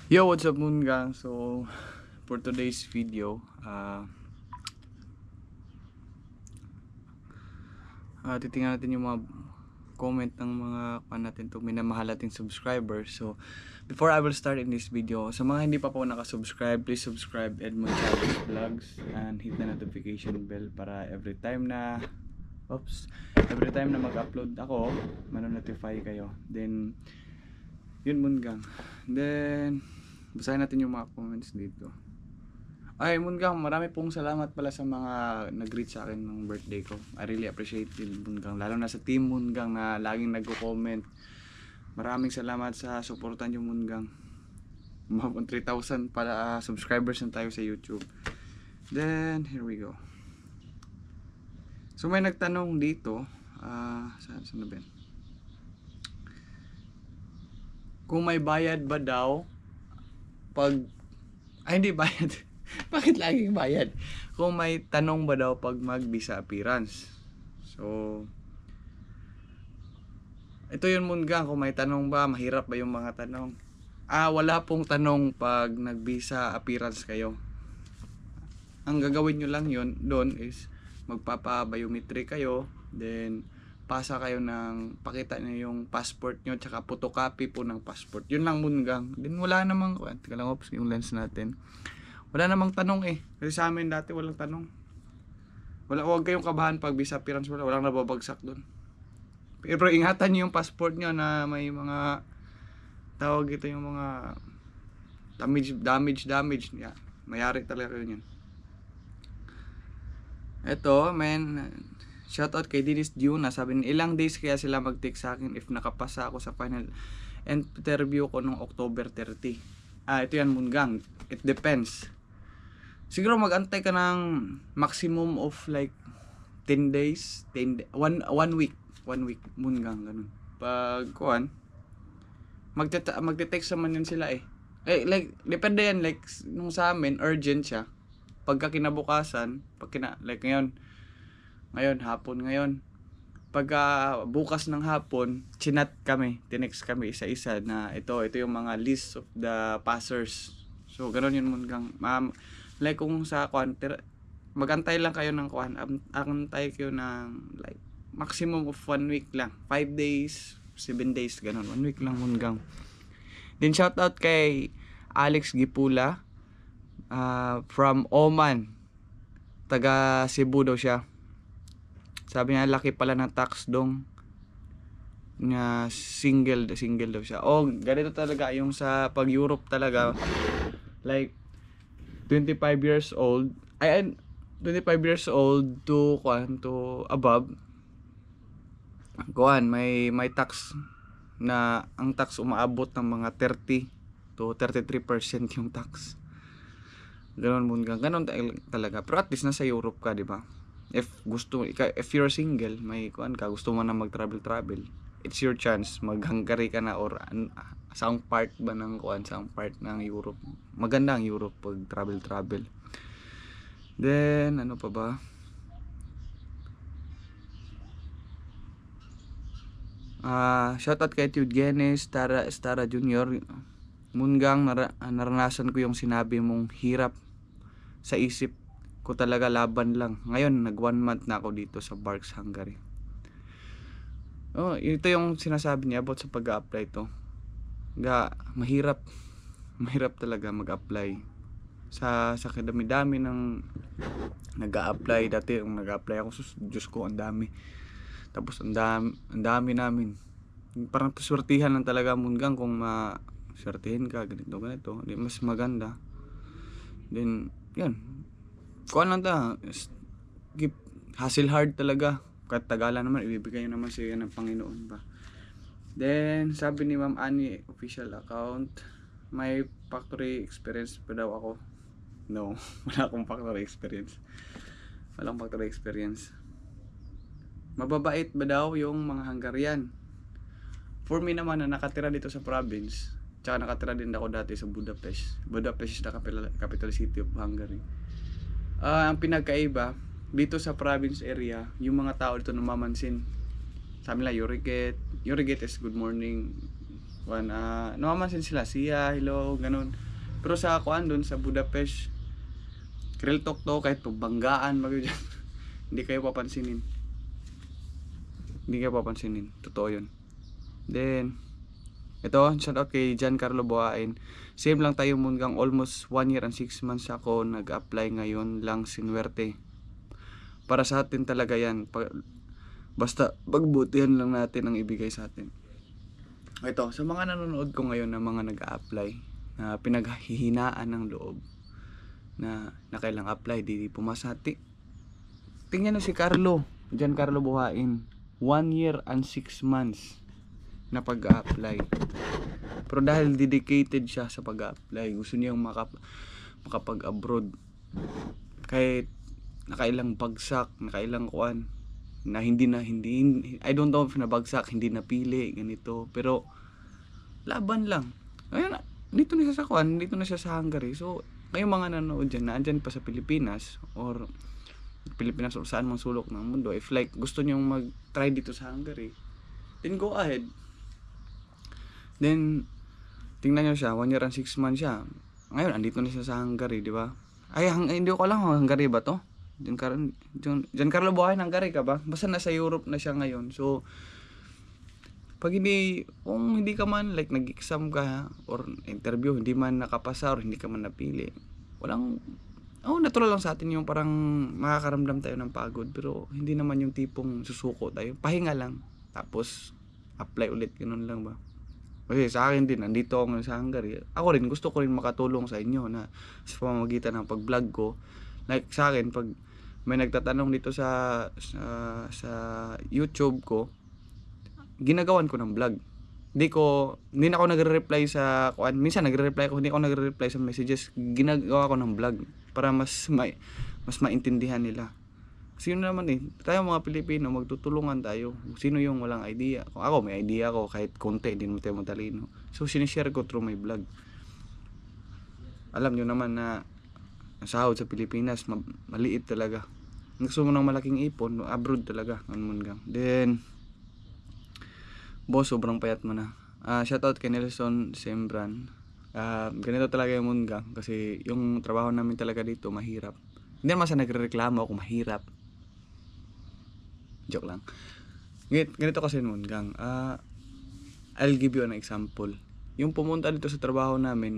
Yo, what's up moon gang? So, for today's video, titingnan natin yung mga comment ng mga natin itong minamahal nating subscribers. So, before I will start in this video, sa mga hindi pa po nakasubscribe, please subscribe Edmond Chavez Vlogs and hit the notification bell para every time na mag-upload ako, manonotify kayo. Then, yun moon gang. Then, basahin natin yung mga comments dito. Ay, Mungang, marami pong salamat pala sa mga nag-greet sa akin ng birthday ko. I really appreciate it, Mungang. Lalo na sa team Mungang na laging nagko-comment. Maraming salamat sa suportan niyo, Mungang. Umabot 3,000 pala subscribers na tayo sa YouTube. Then, here we go. So, may nagtanong dito. Saan na ba? Kung may bayad ba daw pag... Ay, hindi bayad. Bakit laging bayad? Kung may tanong ba daw pag mag-visa appearance. So, ito yun Mungang, kung may tanong ba, mahirap ba yung mga tanong? Wala pong tanong pag nag-visa appearance kayo. Ang gagawin nyo lang yun doon is magpapa-biometric kayo, then pasa kayo ng pakita nyo yung passport nyo tsaka photocopy po ng passport. Yun lang Mungang. Then wala namang, teka lang, yung lens natin. Wala namang tanong eh. Kasi sa amin dati walang tanong. Huwag kayong kabahan pag visa appearance, walang nababagsak doon. Pero ingatan niyo yung passport niyo na may mga tawag ito yung mga damage. Yeah. Mayari talaga yun. Ito, shoutout kay Dennis Diuna. Sabi ni ilang days kaya sila mag-take sa akin if nakapasa ako sa final interview ko nung October 30. Ito yan Mungang. It depends. Siguro mag-antay ka ng maximum of like 10 days, 1 week Mungang ganun. Pag kuan magte-text naman yun sila eh. Like depende yan, like nung sa amin urgent siya. Pagka kinabukasan, like ngayon hapon ngayon. Pagka bukas ng hapon, chinat kami, tinext kami isa-isa na ito yung mga list of the passers. So ganun yun Mungang. Like kung sa magantay lang kayo ng antay kayo ng like maximum of 1 week lang, 5 days, 7 days, ganun, 1 week lang Mungang. Then shoutout kay Alex Gipula from Oman, taga Cebu daw siya. Sabi niya laki pala ng tax dong na single daw siya. Ganito talaga yung sa pag Europe talaga, like 25 years old to above may tax na ang tax umaabot ng mga 30 to 33% yung tax. Ganun Mungang. Ganun talaga. Pero at least nasa Europe ka, di ba? If you're single, may gusto mo na mag-travel, it's your chance. Mag-Hungary ka na or saang part ba ng saang part ng Europe. Maganda ang Europe pag travel. Then ano pa ba? Shoutout kay Tugenes Stara Junior. Mungang, naranasan ko yung sinabi mong hirap sa isip ko talaga, laban lang. Ngayon nag 1 month na ako dito sa Barks, Hungary. Ito yung sinasabi niya about sa pag-a-apply to. Mahirap talaga mag-apply sa kadami-dami ng nag-a-apply. Dati yung nag-a-apply ako, Diyos ko, ang dami. Tapos ang dami namin. Parang paswertihan lang talaga Mungang kung maswertihin ka ganito, di mas maganda. Then yan, lang hustle hard talaga. Kahit tagalan naman, ibibigay naman siya ng Panginoon ba. Then sabi ni Ma'am Annie official account, may factory experience pa daw ako. No, wala akong factory experience. Walang factory experience. Mababait ba daw yung mga Hungarian? For me naman na nakatira dito sa province, tsaka nakatira din ako dati sa Budapest. Budapest is the capital city of Hungary. Ang pinagkaiba dito sa province area, yung mga tao dito namamansin. Sabi nila Yuriget is good morning. Namamansin sila, siya, hello, ganun. Pero sa kuan doon sa Budapest, real talk to, kahit pabanggaan bagyo dyan, hindi kayo papansinin. Hindi kayo papansinin. Totoo yun. Then, ito, shoutout kay Giancarlo Buhain. Same lang tayo Munggang, almost 1 year and 6 months ako nag-apply ngayon lang sinuwerte. Para sa atin talaga yan. Basta pagbutihan lang natin ang ibigay sa atin. Ito, sa mga nanonood ko ngayon na mga nag-a-apply, na pinaghihinaan ng loob, na kailang apply, di pumasa. Tingnan nyo si Giancarlo Buhain. 1 year and 6 months na pag-a-apply. Pero dahil dedicated siya sa pag-a-apply, gusto niyang makapag-abroad. Kahit nakailang bagsak, nakailang kuan, na hindi, I don't know if nabagsak, hindi napili, ganito. Pero, laban lang. Ngayon, dito na siya sa kuan, dito na siya sa Hungary. So, ngayong mga nanonood dyan, na andyan pa sa Pilipinas, or saan mang sulok ng mundo, if like gusto nyong mag-try dito sa Hungary, then go ahead. Then, tingnan nyo siya, 1 year and 6 months siya. Ngayon, andito na siya sa Hungary, di ba? Hindi ko alam, Hungary ba to? Giancarlo Buhain, Hungary ka ba? Basta nasa Europe na siya ngayon. So, kung hindi ka man, like nag-exam ka, or interview, hindi man nakapasa, or hindi ka man napili, natural lang sa atin yung parang makakaramdam tayo ng pagod, pero hindi naman yung tipong susuko tayo. Pahinga lang, tapos apply ulit, ganun lang ba? Kasi sa akin din, nandito ako sa Hungary. Ako rin, gusto ko rin makatulong sa inyo na sa pamamagitan ng pag-vlog ko. Like sa akin, pag may nagtatanong dito sa YouTube ko, ginagawan ko ng vlog. Hindi na ako nagre-reply sa kuan. Minsan nagre-reply ako, hindi ako nagre-reply sa messages. Ginagawa ko ng vlog para mas maintindihan nila. Kasi yun naman tayo mga Pilipino, magtutulungan tayo. Sino yung walang idea? Kung ako, may idea ako, kahit konti, hindi mo tayo matalino. So, sinishare ko through my vlog. Alam nyo naman na ang sahod sa Pilipinas, maliit talaga. Gusto mo ng malaking ipon, abroad talaga. Then, boss, sobrang payat mo na. Shoutout kay Nelson Sembran. Ganito talaga yung Munggang, kasi yung trabaho namin talaga dito, mahirap. Hindi naman sa nagre-reklamo ako, mahirap. Joke lang. Ganito kasi Munggang. I'll give you an example. Yung pumunta dito sa trabaho namin,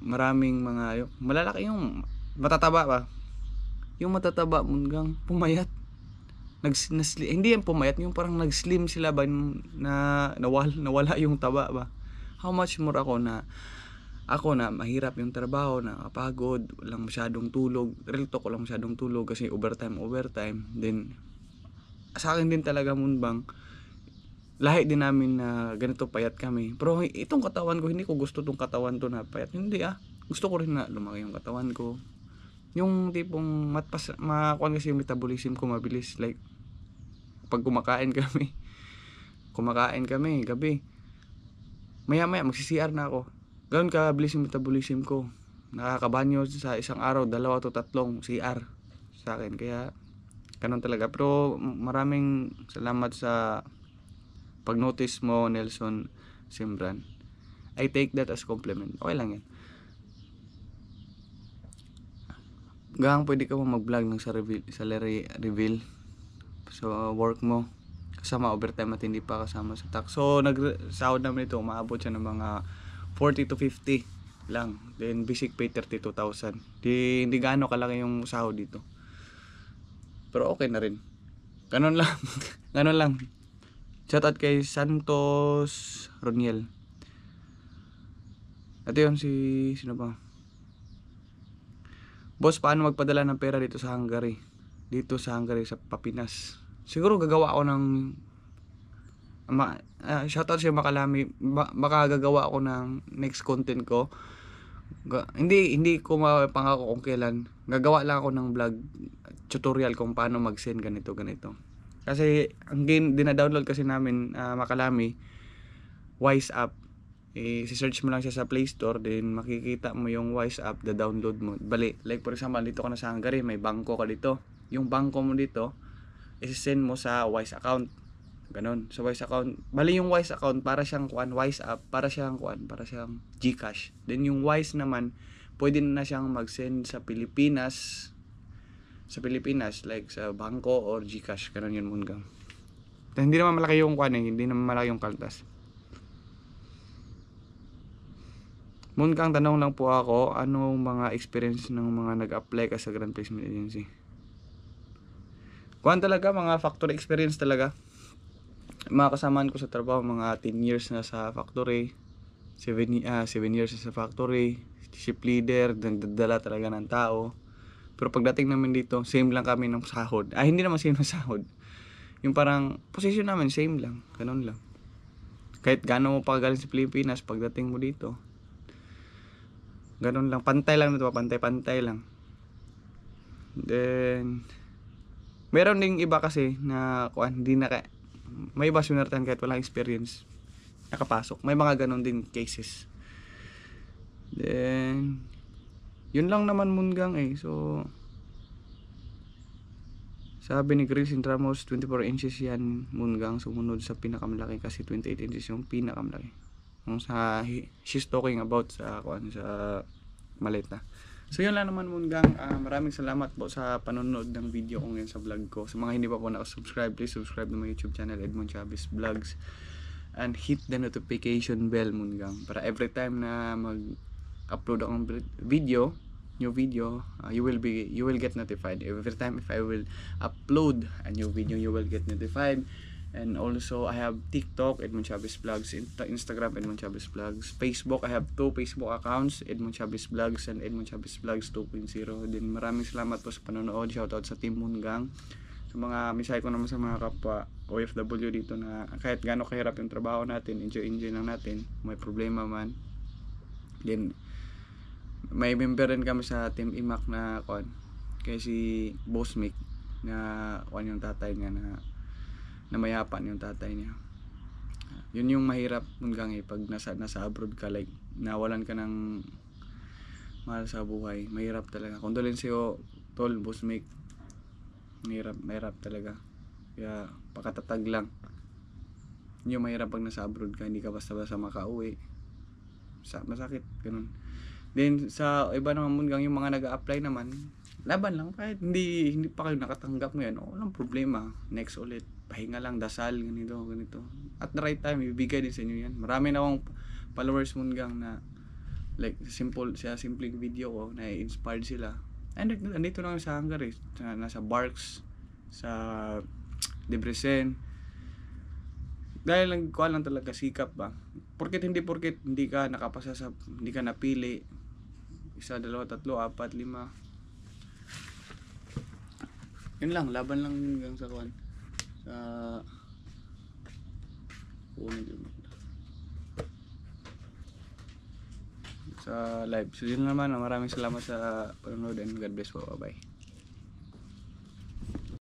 maraming mga malalaki yung matataba ba? Yung matataba Munggang, pumayat. Hindi yan pumayat, yung parang nag-slim sila ba na nawala yung taba ba? How much more ako na mahirap yung trabaho, nakapagod, walang masyadong tulog. Real talk, walang masyadong tulog kasi overtime. Then sa akin din talaga Munggang, lahi din namin na ganito payat kami. Pero itong katawan ko, hindi ko gusto tong katawan to na payat. Hindi gusto ko rin na lumaki yung katawan ko. Yung tipong makuan kasi yung metabolism ko mabilis. Like, pag kumakain kami gabi, maya magsi-CR na ako. Ganoon kabilis yung metabolism ko. Nakakabanyo sa isang araw, 2 to 3 CR sa akin. Kaya, ganun talaga. Pero maraming salamat sa pag-notice mo, Nelson Sembran. I take that as compliment. Okay lang yan. Pwede ka mag-vlog ng salary reveal sa work mo. Kasama overtime at hindi pa kasama sa tax. So, sahod namin ito, umaabot siya ng mga 40 to 50 lang. Then, basic pay 32,000. Hindi gaano kalaki yung sahod dito. Pero okay na rin. Ganun lang. Ganun lang. Shoutout kay Santos Roniel. Ito yun sino ba? Boss, paano magpadala ng pera dito sa Hungary? Dito sa Hungary, sa Papinas. Siguro gagawa ako ng shoutout siya Makalami. Baka gagawa ako ng next content ko. Hindi ko mapangako kung kailan. Gagawa lang ako ng vlog tutorial kung paano mag-send ganito. Kasi ang dina-download kasi namin Makalami Wise app. Si-search mo lang siya sa Play Store, then makikita mo yung Wise app, da-download mo. Bali, like for example, dito ka na sa Hungary, may bangko ka dito. Yung bangko mo dito, i-send mo sa Wise account. Ganon. Sa Wise account. Bali yung Wise account para siyang Wise app, para siyang GCash. Then yung Wise naman, pwede na siyang mag-send sa Pilipinas. Like sa bangko or GCash. Ganon yun Moongang. Hindi naman malaki yung hindi naman malaki yung kaltas. Moongang, tanong lang po ako, ano mga experience ng mga nag-apply ka sa Grand Placement Agency? Talaga, mga factory experience talaga. Mga kasamaan ko sa trabaho, mga 10 years na sa factory, 7 years na sa factory, shift leader, nagdadala talaga ng tao. Pero pagdating namin dito, same lang kami ng sahod. Hindi naman same ng sahod. Yung parang position namin, same lang. Ganun lang. Kahit gaano mo pa galing sa Pilipinas, pagdating mo dito, ganun lang. Pantay lang nito, pantay-pantay lang. Then, meron ding iba kasi na hindi na may iba sunartan kahit walang experience nakapasok. May mga ganon din cases. Then, yun lang naman Moongang So, sabi ni Grace Intramos, 24 inches yan Moongang. Sumunod sa pinakamalaki kasi 28 inches yung pinakamalaki. Yung she's talking about sa maleta. So yun lang naman Moongang. Maraming salamat po sa panonood ng video ko ngayon sa vlog ko. Sa mga hindi pa po nakasubscribe, please subscribe to my YouTube channel, Edmond Chavez Vlogs, and hit the notification bell Moongang, para every time na mag-upload akong new video, you will get notified. Every time if I will upload a new video, you will get notified. And also I have TikTok, Edmond Chavez Vlogs, Instagram, Edmond Chavez Vlogs, Facebook, I have 2 Facebook accounts, Edmond Chavez Vlogs and Edmond Chavez Vlogs 2.0. Din maraming salamat po sa panonood. Shoutout sa Team Moongang. Sa mga mensahe ko naman sa mga kapwa OFW dito na kahit gaano kahirap yung trabaho natin, enjoy lang natin. May problema man. Then may member rin kami sa Team IMAC na kay si Boss Mick na yung tatay niya na mayapan yung tatay niya. Yun yung mahirap Moongang pag nasa abroad ka, like nawalan ka ng mahal sa buhay. Mahirap talaga. Condolence sa'yo Tol, Boss Mick. Mahirap talaga. Kaya pakatatag lang. Yun yung mahirap pag nasa abroad ka, hindi ka basta-basta makauwi. Masakit, ganun. Then sa iba naman Moongang, yung mga nag-a-apply naman, laban lang, kahit hindi pa kayo nakatanggap ngayon, walang problema, next ulit, pahinga lang, dasal, ganito at the right time, ibigay din sa inyo yan. Marami na akong followers Moongang na like simpleng video ko, na-inspired sila, and andito lang sa Hungary, nasa Barks, sa Debrecen, dahil lang lang talaga sikap ba, porket hindi ka nakapasa hindi ka napili, 1, 2, 3, 4, 5, yun lang, laban lang hanggang sa sa live. So yun naman, maraming salamat sa panonood and God bless po. Bye bye.